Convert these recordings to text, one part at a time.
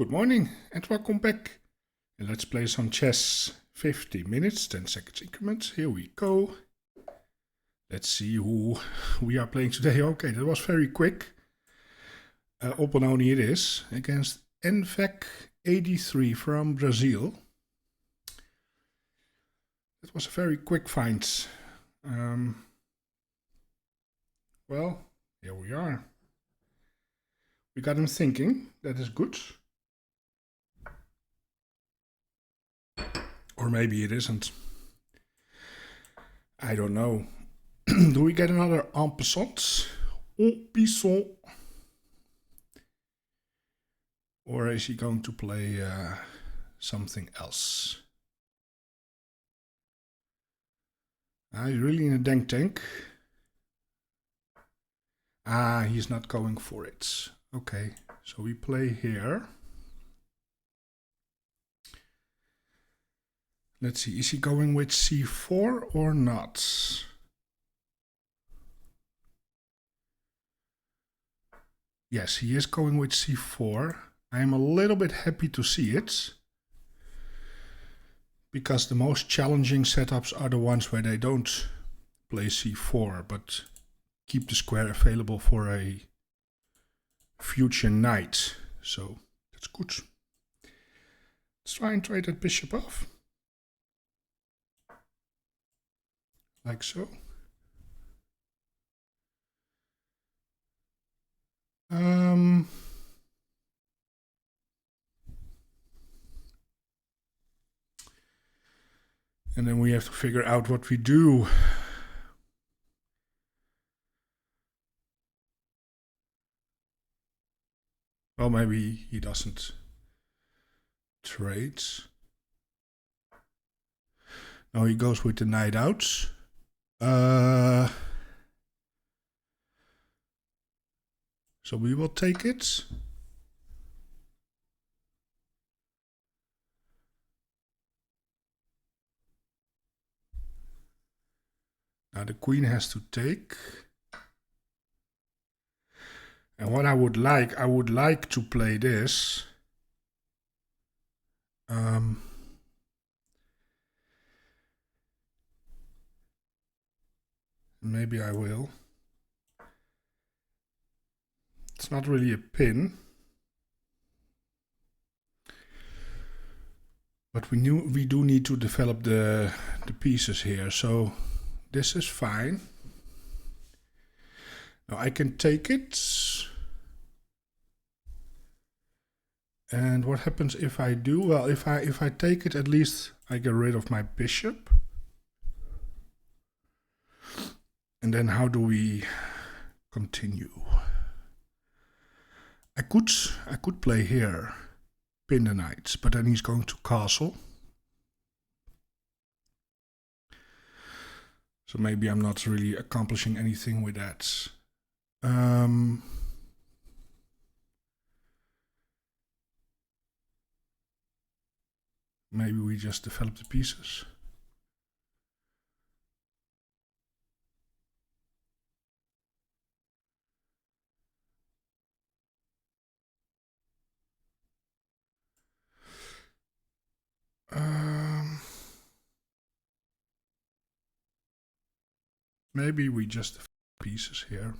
Good morning and welcome back. And let's play some chess. 50 minutes, 10 seconds increments. Here we go. Let's see who we are playing today. Okay, that was very quick. Benoni it is against NVEC83 from Brazil. It was a very quick find. Well, here we are. We got him thinking. That is good. Or maybe it isn't. I don't know. Do we get another en passant? En passant. Or is he going to play something else? He's really in a dank tank. He's not going for it. Okay, so we play here. Let's see, is he going with c4 or not? Yes, he is going with c4. I am a little bit happy to see it, because the most challenging setups are the ones where they don't play c4, but keep the square available for a future knight. So that's good. Let's try and trade that bishop off. Like so. And then we have to figure out what we do. Well, maybe he doesn't trade. No, he goes with the knight out. So we will take it. Now the queen has to take. And what I would like to play this. Maybe I will. It's not really a pin. But we do need to develop the pieces here, so this is fine. Now I can take it. And what happens if I do? Well, if I take it, at least I get rid of my bishop. And then how do we continue? I could play here, pin the knights, but then he's going to castle. So maybe I'm not really accomplishing anything with that. Maybe we just develop the pieces. Maybe we just develop pieces here.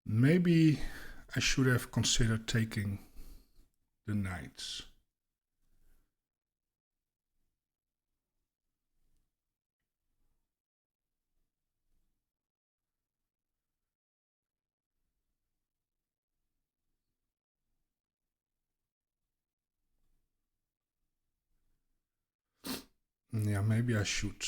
Maybe I should have considered taking the knights. Yeah, maybe I should.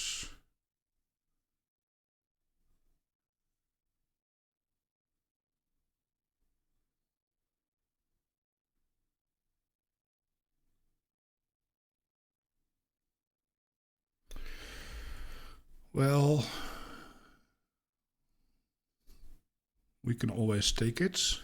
Well, we can always take it.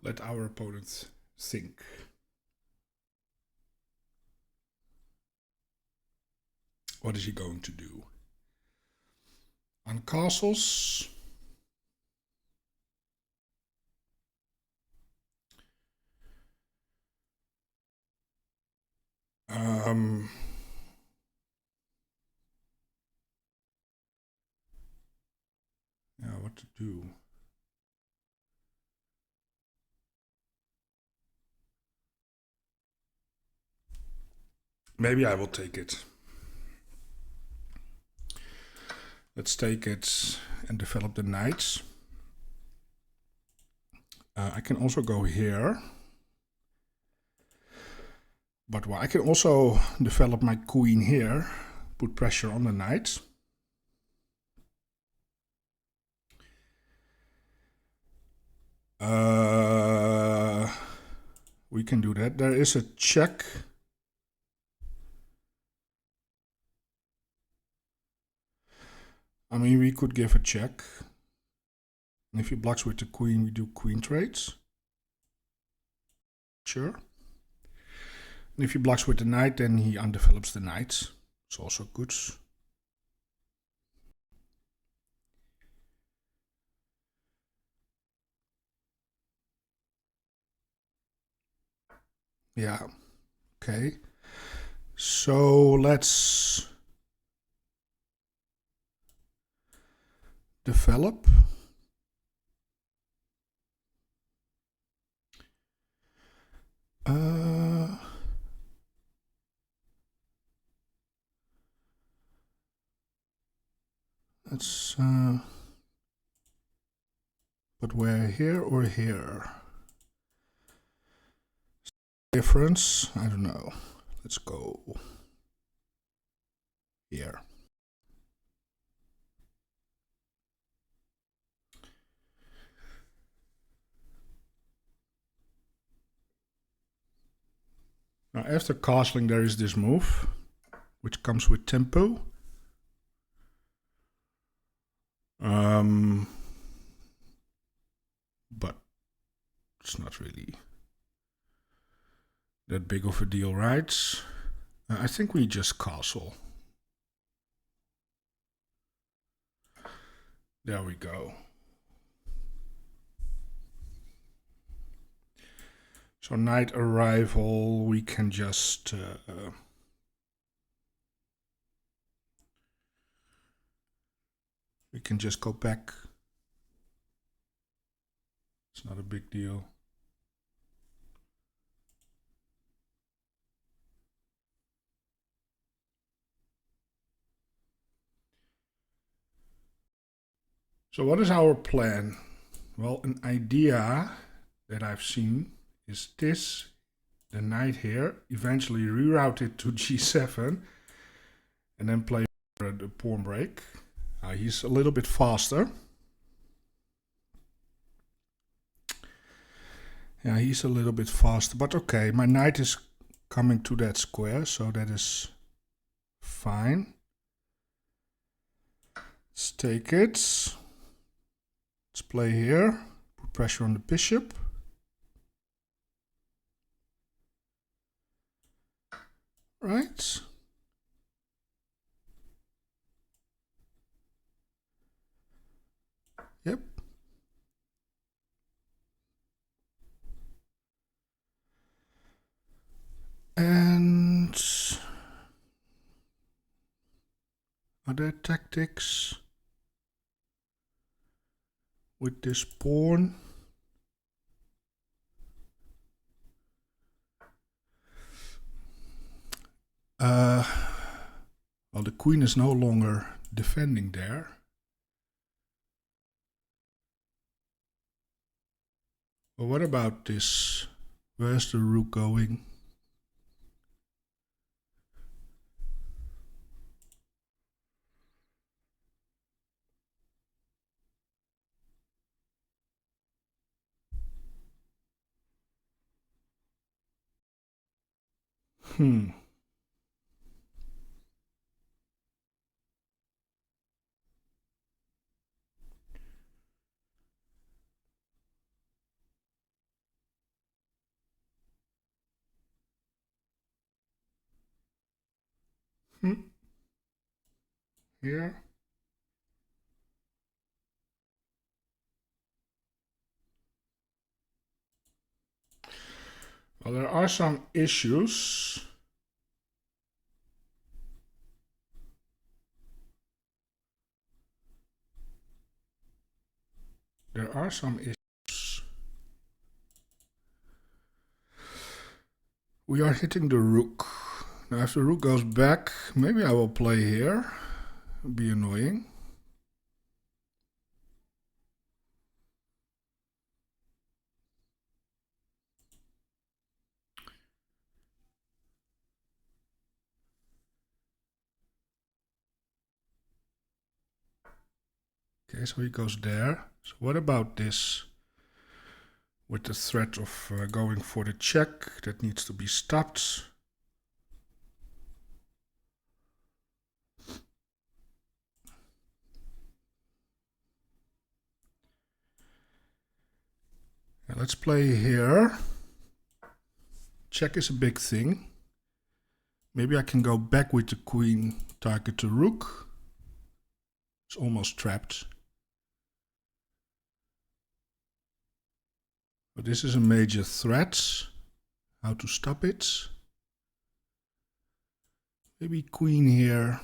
let our opponent think. What is he going to do? On castles. Yeah, what to do? Maybe I will take it. Let's take it and develop the knights. I can also go here. But I can also develop my queen here, put pressure on the knights. We can do that. There is a check. I mean, we could give a check. And if he blocks with the queen, we do queen trades. Sure. And if he blocks with the knight, then he undevelops the knights. It's also good. Yeah. Okay. So let's develop. Let's but where, here or here? Difference? I don't know. Let's go here. Now after castling there is this move, which comes with tempo. But it's not really that big of a deal, right? I think we just castle. There we go. So knight arrival, we can just go back. It's not a big deal. So what is our plan? Well, an idea that I've seen is this, the knight here, eventually reroute it to g7 and then play the pawn break. He's a little bit faster. Yeah, he's a little bit faster, but okay, my knight is coming to that square, so that is fine. Let's take it. Let's play here. Put pressure on the bishop. Right. Yep. And other tactics with this pawn. Well, the queen is no longer defending there. Well, what about this? Where's the rook going? Here. Well, there are some issues. There are some issues. We are hitting the rook. Now if the rook goes back, maybe I will play here. It'll be annoying. Okay, so he goes there. So what about this? With the threat of going for the check, that needs to be stopped. And let's play here. Check is a big thing. Maybe I can go back with the queen, target the rook. It's almost trapped. But this is a major threat. How to stop it? Maybe queen here.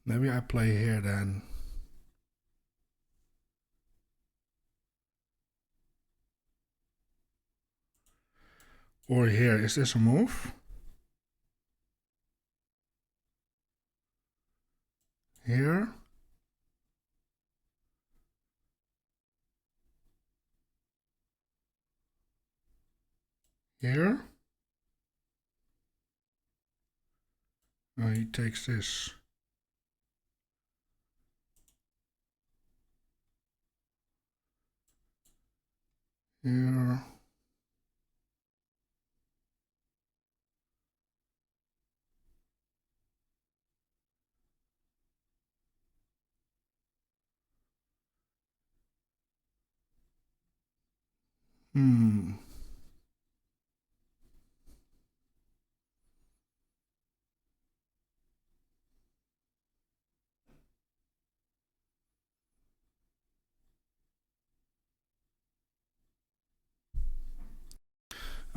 Maybe I play here then. Or here, is this a move? Here. Here. Oh, he takes this. Here.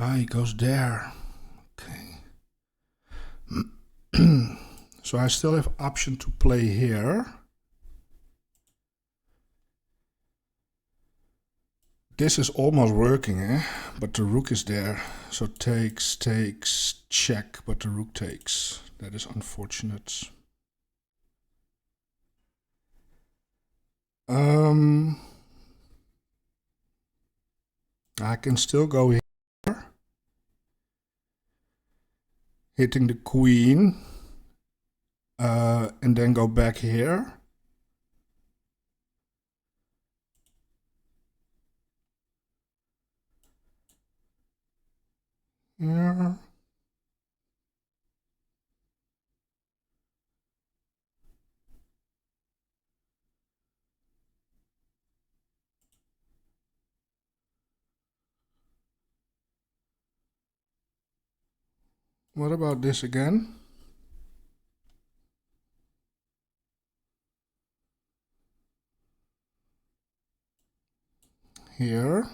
Ah, he goes there. Okay. So I still have option to play here. This is almost working, eh? But the rook is there. So takes, check, but the rook takes. That is unfortunate. I can still go here. Hitting the queen. And then go back here. Here. What about this again? Here.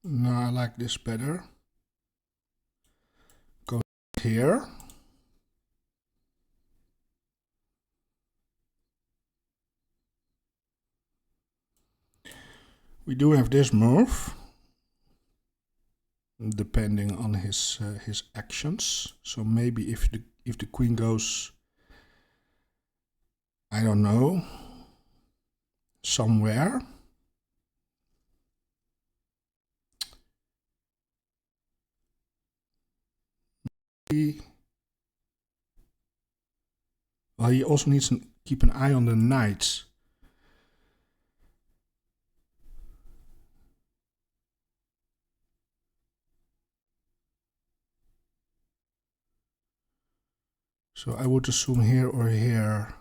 No, I like this better. Go here. We do have this move, depending on his actions. So maybe if the queen goes I don't know, somewhere. Well, he also needs to keep an eye on the knights. So I would assume here or here.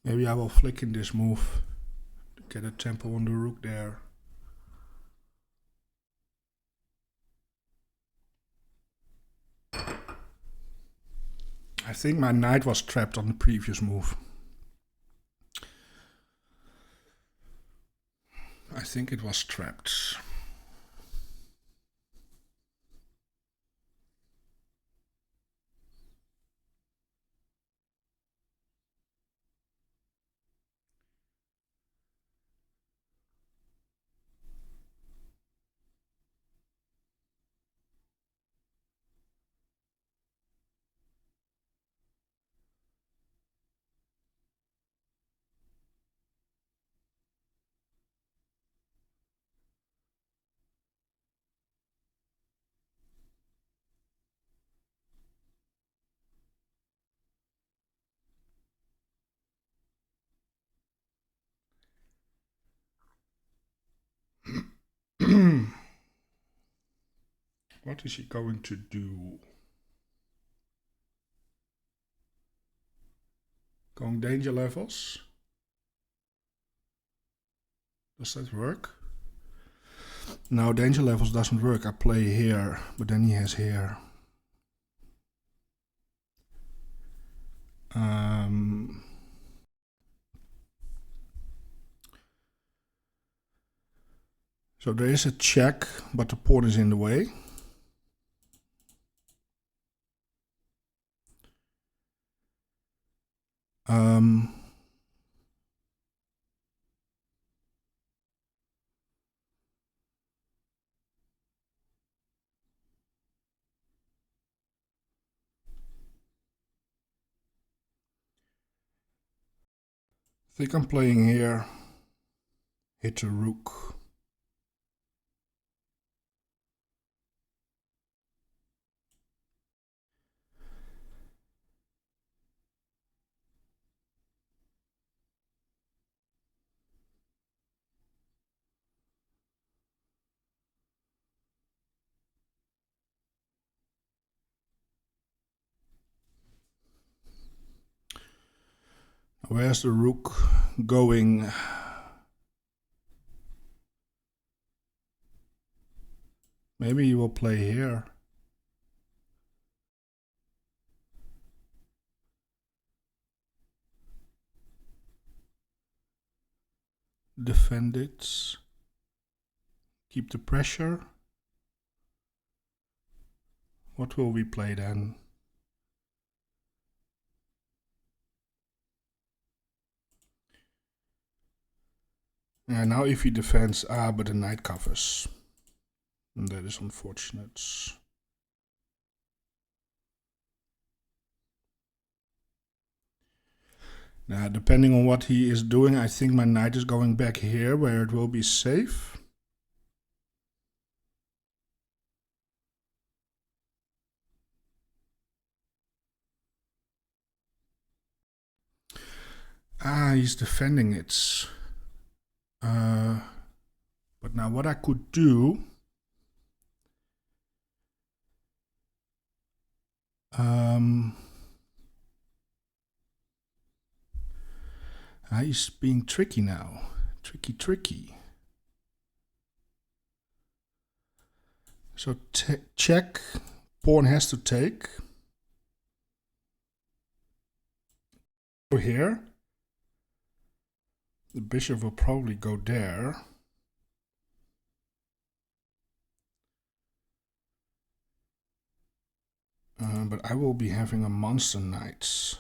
Maybe I will flick in this move to get a tempo on the rook there. I think my knight was trapped on the previous move. I think it was trapped. What is he going to do? Going danger levels? Does that work? No, danger levels doesn't work. I play here, but then he has here. So there is a check, but the pawn is in the way. I think I'm playing here. Hit the rook. Where's the rook going? Maybe he will play here. Defend it. Keep the pressure. What will we play then? Now if he defends, but the knight covers. And that is unfortunate. Now, depending on what he is doing, I think my knight is going back here, where it will be safe. He's defending it. But now what I could do... he's being tricky now. Tricky. So check. Pawn has to take. Over here. The bishop will probably go there. But I will be having a monster knight.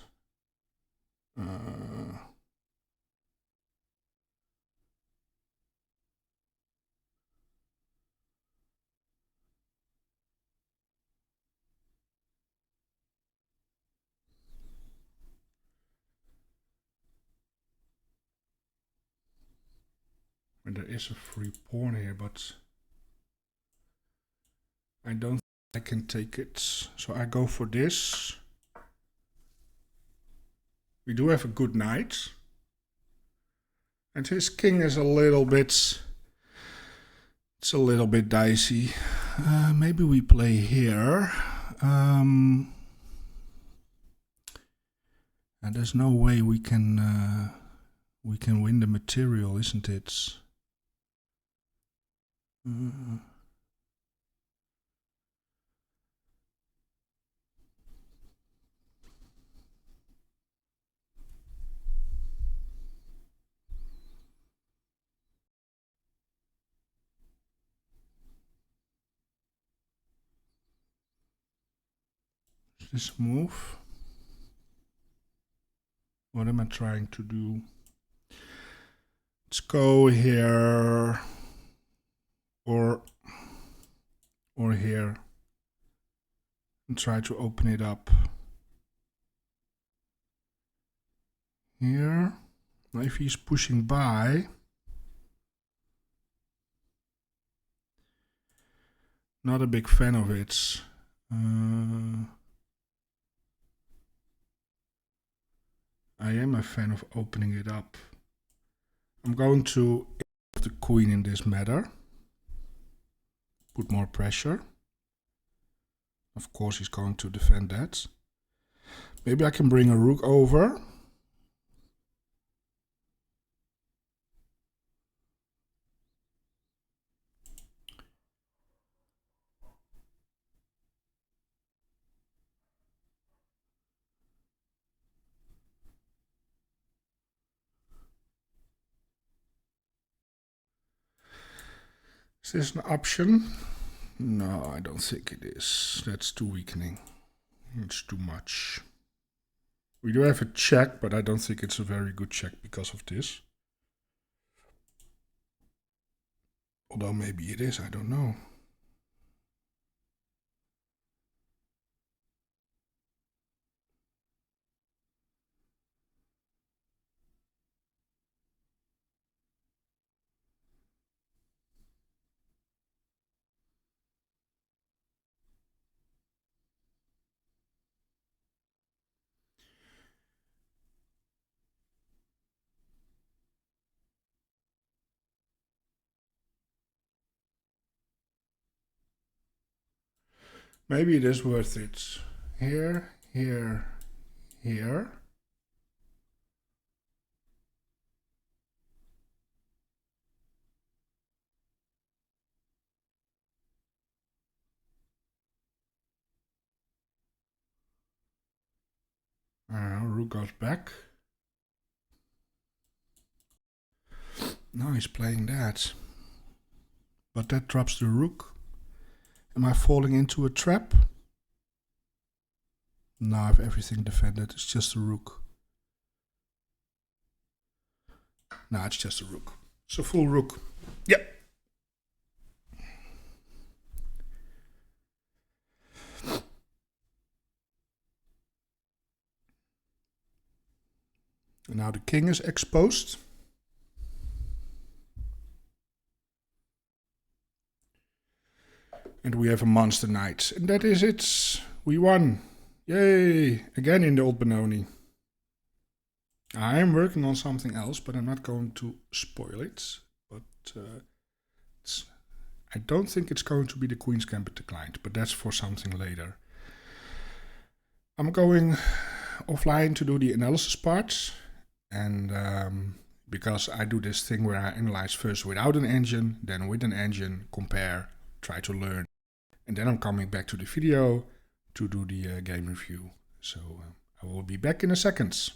And there is a free pawn here, but I don't think I can take it. So I go for this. We do have a good knight. And his king is a little bit... It's a little bit dicey. Maybe we play here. And there's no way we can win the material, isn't it? This move. What am I trying to do? Let's go here or here and try to open it up. Here. Now if he's pushing by, not a big fan of it. I am a fan of opening it up. I'm going to involve the queen in this matter. Put more pressure. Of course he's going to defend that. Maybe I can bring a rook over. Is this an option? No, I don't think it is. That's too weakening. It's too much. We do have a check, but I don't think it's a very good check because of this. Although maybe it is, I don't know. Maybe it is worth it. Here, here, here. Rook goes back. Now he's playing that. But that drops the rook. Am I falling into a trap? No, I have everything defended. It's just a rook. No, it's just a rook. It's a full rook. Yep. And now the king is exposed. And we have a monster knight. And that is it. We won. Yay! Again in the old Benoni. I am working on something else, but I'm not going to spoil it. But I don't think it's going to be the Queen's Gambit declined, but that's for something later. I'm going offline to do the analysis part. And because I do this thing where I analyze first without an engine, then with an engine, compare, try to learn. And then I'm coming back to the video to do the game review. So I will be back in a second.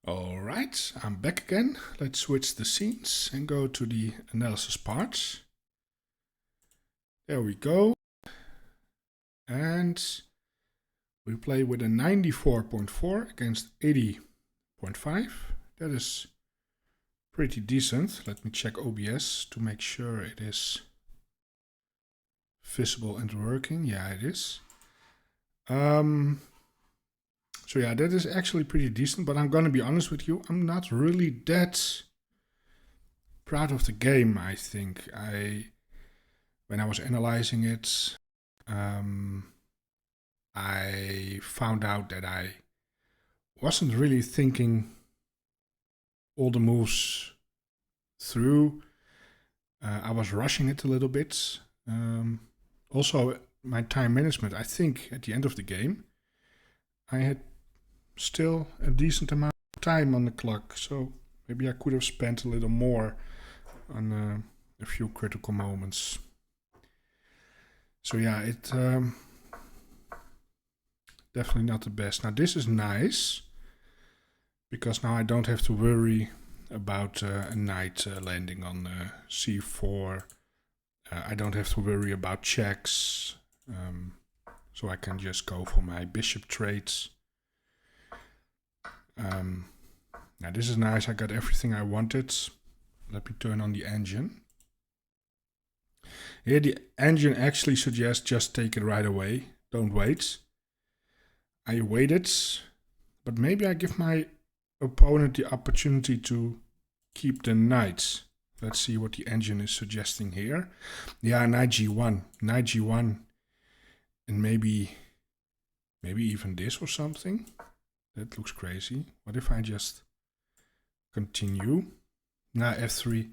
Alright, I'm back again. Let's switch the scenes and go to the analysis part. There we go. And we play with a 94.4 against 80.5. That is pretty decent. Let me check OBS to make sure it is visible and working. Yeah, it is. So yeah, that is actually pretty decent, but I'm gonna be honest with you, I'm not really that proud of the game, I think. When I was analyzing it, I found out that I wasn't really thinking all the moves through. I was rushing it a little bit. Also, my time management, I think at the end of the game, I had still a decent amount of time on the clock, so maybe I could have spent a little more on a few critical moments. So yeah, it definitely not the best. Now this is nice, because now I don't have to worry about a knight landing on c4. I don't have to worry about checks, so I can just go for my bishop trades. Now this is nice, I got everything I wanted. Let me turn on the engine. Here the engine actually suggests just take it right away, don't wait. I waited, but maybe I give my opponent the opportunity to keep the knight. Let's see what the engine is suggesting here. Yeah, knight g1, and maybe even this or something. That looks crazy. What if I just continue? Now f3,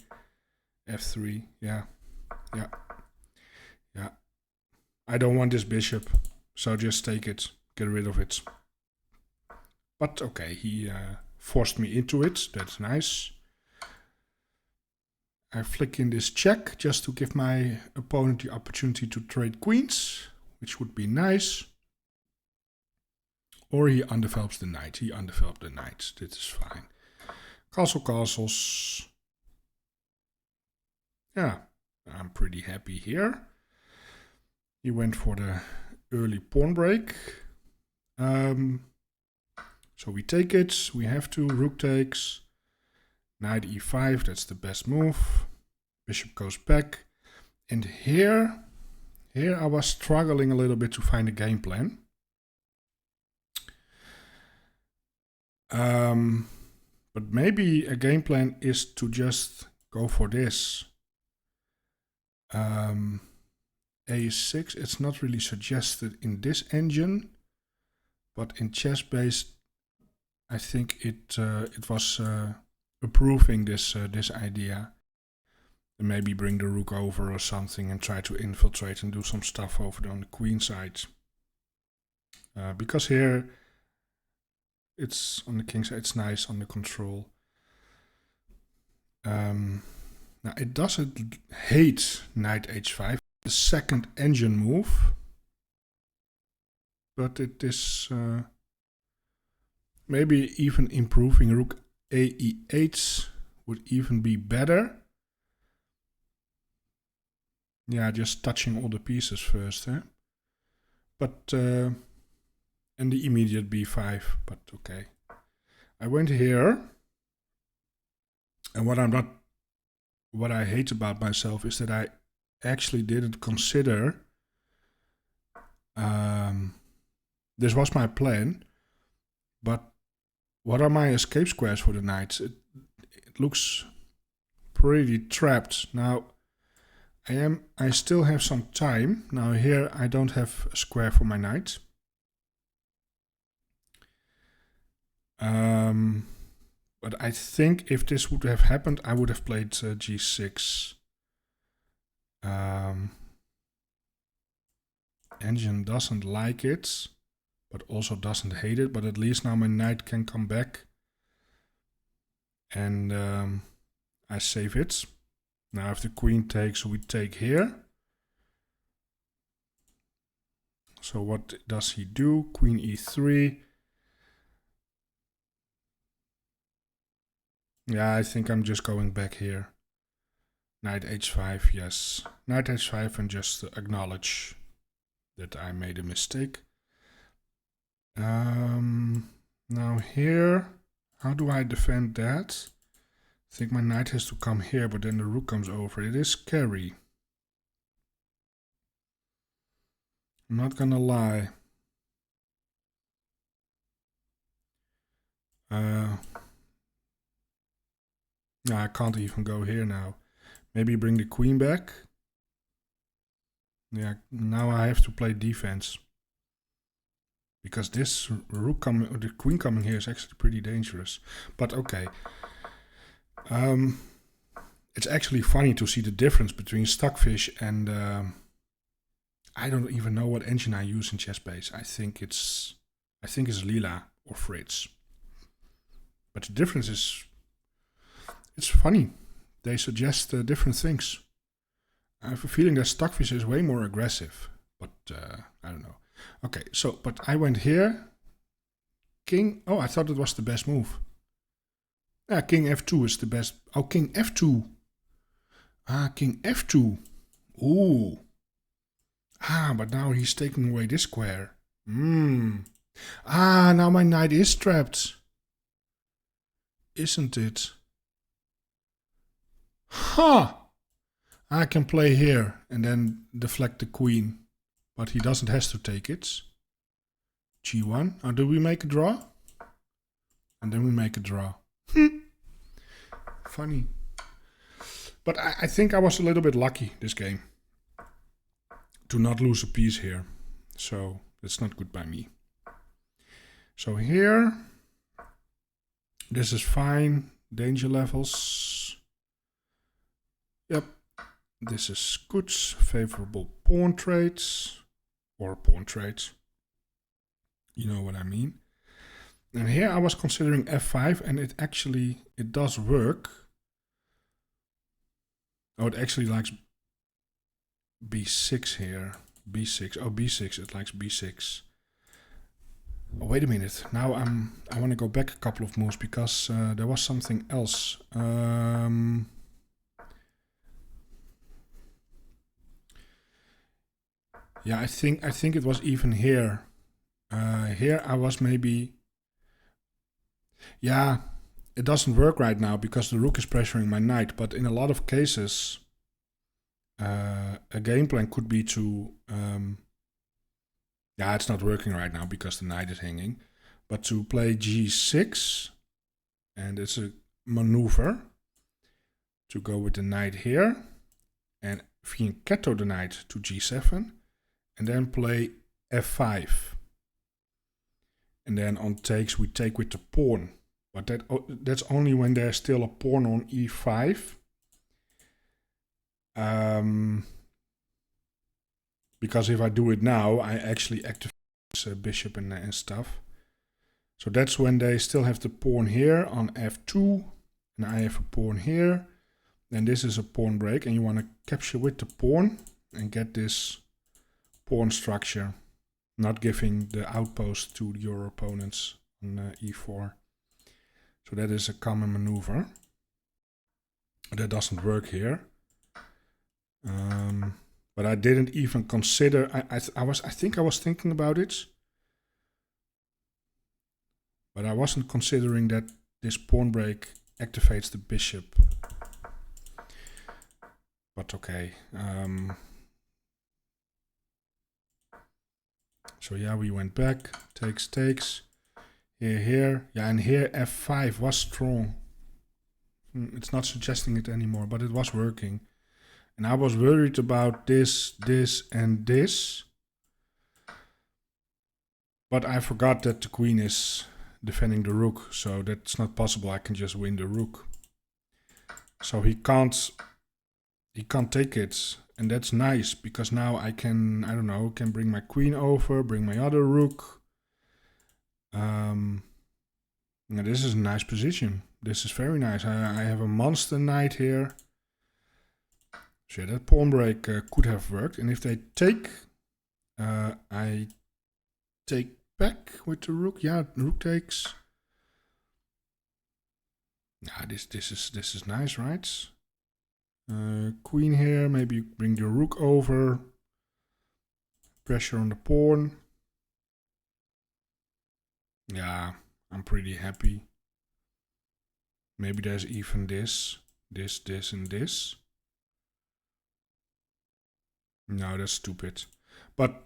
yeah. I don't want this bishop, so just take it, get rid of it. But okay, he forced me into it, that's nice. I flick in this check just to give my opponent the opportunity to trade queens, which would be nice. Or he undevelops the knight. He undeveloped the knight. This is fine. Castles. Yeah, I'm pretty happy here. He went for the early pawn break. So we take it. We have to. Rook takes. Knight e5. That's the best move. Bishop goes back. And here I was struggling a little bit to find a game plan. But maybe a game plan is to just go for this. A6, it's not really suggested in this engine, but in chess-based, I think it was approving this idea. And maybe bring the rook over or something and try to infiltrate and do some stuff over on the queen side. Because here it's on the king side, it's nice on the control. Now it doesn't hate knight h5, the second engine move, but it is maybe even improving rook a e8 would even be better. Yeah, just touching all the pieces first, eh? But and the immediate b5, but okay. I went here, and what I hate about myself is that I actually didn't consider. This was my plan, but what are my escape squares for the knights? It looks pretty trapped. Now, I still have some time. Now here I don't have a square for my knight. But I think if this would have happened, I would have played g6. Engine doesn't like it, but also doesn't hate it. But at least now my knight can come back. And I save it. Now if the queen takes, we take here. So what does he do? Queen e3. Yeah, I think I'm just going back here. Knight h5, yes. Knight h5 and just acknowledge that I made a mistake. Now here, how do I defend that? I think my knight has to come here, but then the rook comes over. It is scary. I'm not gonna lie. No, I can't even go here now. Maybe bring the queen back. Yeah, now I have to play defense. Because this rook coming, or the queen coming here is actually pretty dangerous. But okay. It's actually funny to see the difference between Stockfish and... I don't even know what engine I use in Chessbase. I think it's Lila or Fritz. But the difference is... It's funny. They suggest different things. I have a feeling that Stockfish is way more aggressive. But I don't know. Okay, so, but I went here. King. Oh, I thought it was the best move. Yeah, King F2 is the best. Oh, King F2. Ah, King F2. Ooh. Ah, but now he's taking away this square. Ah, now my knight is trapped. Isn't it? Ha! Huh. I can play here and then deflect the queen. But he doesn't have to take it. G1. Oh, do we make a draw? And then we make a draw. Funny. But I think I was a little bit lucky this game. To not lose a piece here. So that's not good by me. So here. This is fine. Danger levels. Yep. This is good. Favorable pawn trades. Or pawn trades. You know what I mean. And here I was considering f5 and it does work. Oh, it actually likes b6 here. b6. Oh, b6. It likes b6. Oh, wait a minute. Now I want to go back a couple of moves because there was something else. Yeah, I think it was even here. Here I was maybe... Yeah, it doesn't work right now because the rook is pressuring my knight. But in a lot of cases, a game plan could be to... yeah, it's not working right now because the knight is hanging. But to play g6, and it's a maneuver to go with the knight here. And fianchetto the knight to g7. And then play f5. And then on takes we take with the pawn. But that's only when there's still a pawn on e5. Because if I do it now, I actually activate this bishop and stuff. So that's when they still have the pawn here on f2. And I have a pawn here. And this is a pawn break. And you want to capture with the pawn and get this pawn structure. Not giving the outpost to your opponents on e4. So that is a common maneuver. That doesn't work here. But I didn't even consider. I think I was thinking about it, but I wasn't considering that this pawn break activates the bishop. But okay. So yeah, we went back. Takes. Here. Yeah, and here f5 was strong. It's not suggesting it anymore, but it was working. And I was worried about this, and this. But I forgot that the queen is defending the rook, so that's not possible. I can just win the rook. So he can't take it. And that's nice, because now I can, I don't know, can bring my queen over, bring my other rook. Now this is a nice position. This is very nice. I have a monster knight here. So yeah, that pawn break could have worked. And if they take, I take back with the rook. Yeah, rook takes. Yeah, this is nice, right? Queen here. Maybe bring the rook over. Pressure on the pawn. Yeah, I'm pretty happy. Maybe there's even this, and this. No, that's stupid. But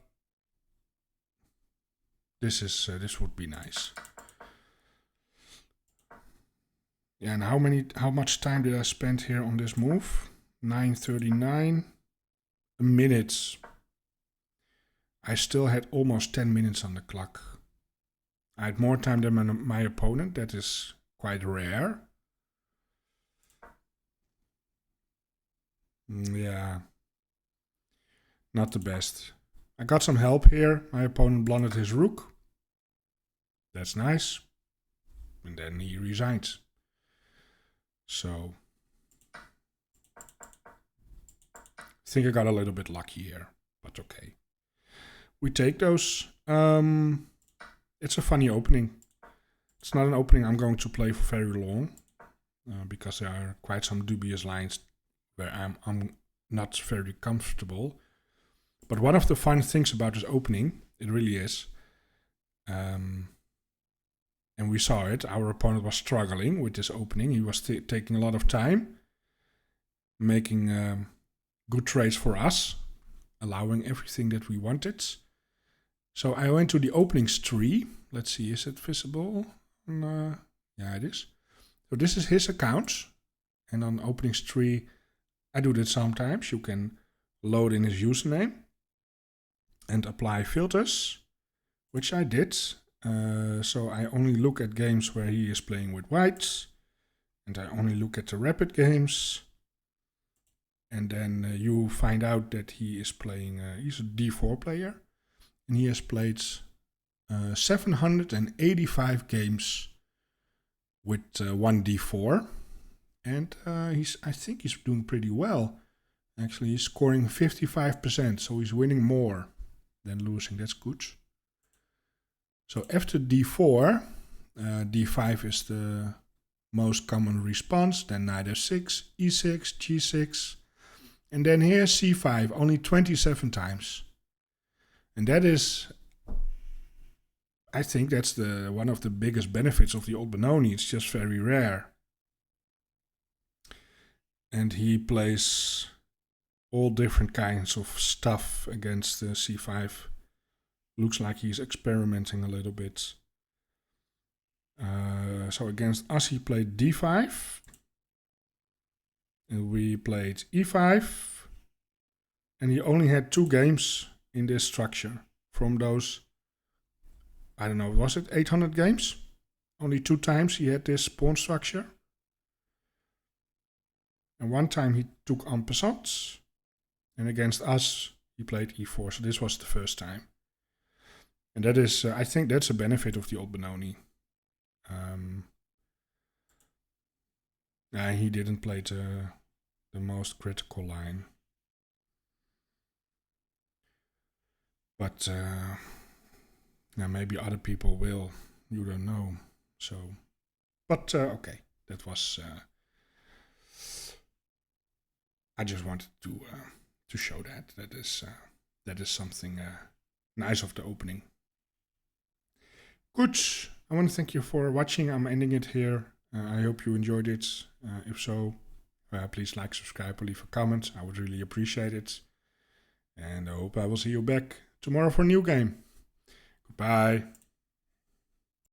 this would be nice. Yeah, and how much time did I spend here on this move? 9:39 minutes. I still had almost 10 minutes on the clock. I had more time than my opponent. That is quite rare. Yeah, not the best. I got some help here. My opponent blundered his rook. That's nice. And then he resigned. So I think I got a little bit lucky here, but okay. We take those. It's a funny opening. It's not an opening I'm going to play for very long, because there are quite some dubious lines where I'm not very comfortable. But one of the fun things about this opening, it really is, and we saw it, our opponent was struggling with this opening. He was taking a lot of time, making good trades for us, allowing everything that we wanted. So I went to the openings tree. Let's see, is it visible? Yeah, it is. So this is his account. And on openings tree, I do that sometimes. You can load in his username and apply filters, which I did. So I only look at games where he is playing with whites. And I only look at the rapid games. And then you find out that he is playing, he's a d4 player. And he has played 785 games with 1d4. And I think he's doing pretty well. Actually, he's scoring 55%, so he's winning more than losing. That's good. So after d4, d5 is the most common response. Then knight f6, e6, g6. And then here's c5, only 27 times. And that is, I think that's one of the biggest benefits of the old Benoni. It's just very rare. And he plays all different kinds of stuff against c5. Looks like he's experimenting a little bit. So against us he played d5. And we played e5. And he only had 2 games in this structure. From those, I don't know, was it 800 games? Only 2 times he had this pawn structure. And 1 time he took en passant. And against us, he played e4. So this was the first time. And that is, I think that's a benefit of the old Benoni. He didn't play the most critical line. But maybe other people will. You don't know. So, but okay, that was. I just wanted to show that is something nice of the opening. Good. I want to thank you for watching. I'm ending it here. I hope you enjoyed it. If so, please like, subscribe, or leave a comment. I would really appreciate it. And I hope I will see you back tomorrow for a new game. Goodbye.